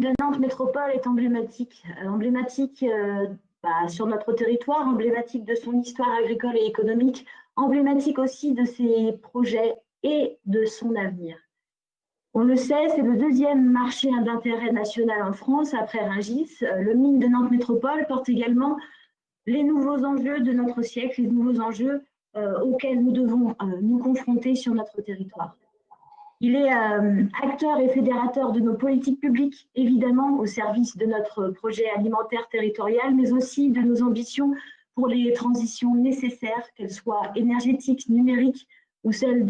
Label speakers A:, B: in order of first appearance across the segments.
A: de Nantes Métropole est emblématique sur notre territoire, emblématique de son histoire agricole et économique, emblématique aussi de ses projets et de son avenir. On le sait, c'est le deuxième marché d'intérêt national en France après Rungis. Le mine de Nantes Métropole porte également les nouveaux enjeux de notre siècle, les nouveaux enjeux auxquels nous devons nous confronter sur notre territoire. Il est acteur et fédérateur de nos politiques publiques, évidemment, au service de notre projet alimentaire territorial, mais aussi de nos ambitions pour les transitions nécessaires, qu'elles soient énergétiques, numériques ou celles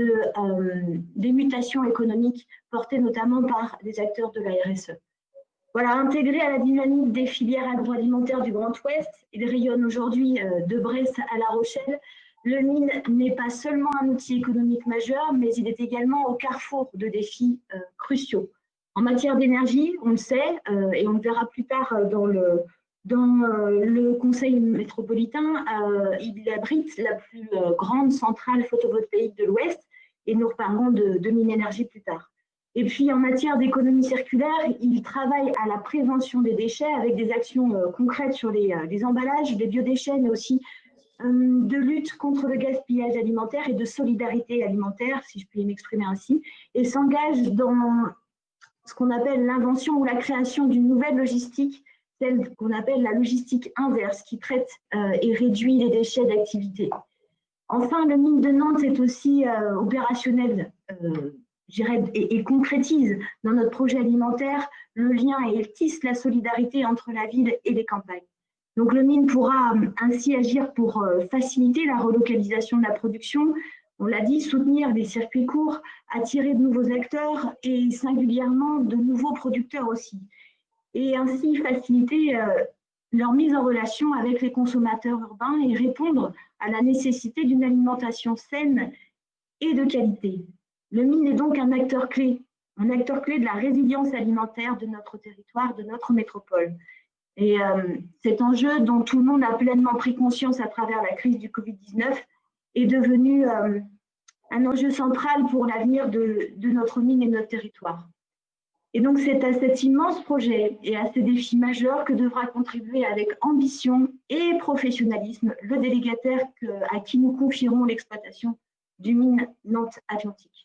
A: des mutations économiques portées notamment par les acteurs de la RSE. Voilà, intégré à la dynamique des filières agroalimentaires du Grand Ouest, il rayonne aujourd'hui de Brest à La Rochelle. Le mine n'est pas seulement un outil économique majeur, mais il est également au carrefour de défis cruciaux. En matière d'énergie, on le sait, et on le verra plus tard dans le Conseil métropolitain, il abrite la plus grande centrale photovoltaïque de l'Ouest, et nous reparlerons de mine énergie plus tard. Et puis, en matière d'économie circulaire, il travaille à la prévention des déchets avec des actions concrètes sur les emballages, les biodéchets, mais aussi de lutte contre le gaspillage alimentaire et de solidarité alimentaire, si je puis m'exprimer ainsi, et s'engage dans ce qu'on appelle l'invention ou la création d'une nouvelle logistique, celle qu'on appelle la logistique inverse, qui traite et réduit les déchets d'activité. Enfin, le mine de Nantes est aussi opérationnel, et concrétise dans notre projet alimentaire le lien et il tisse la solidarité entre la ville et les campagnes. Donc le mine pourra ainsi agir pour faciliter la relocalisation de la production, on l'a dit, soutenir des circuits courts, attirer de nouveaux acteurs et singulièrement de nouveaux producteurs aussi, et ainsi faciliter leur mise en relation avec les consommateurs urbains et répondre à la nécessité d'une alimentation saine et de qualité. Le mine est donc un acteur clé de la résilience alimentaire de notre territoire, de notre métropole. Et cet enjeu dont tout le monde a pleinement pris conscience à travers la crise du Covid-19 est devenu un enjeu central pour l'avenir de notre mine et de notre territoire. Et donc c'est à cet immense projet et à ces défis majeurs que devra contribuer avec ambition et professionnalisme le délégataire à qui nous confierons l'exploitation du mine Nantes Atlantique.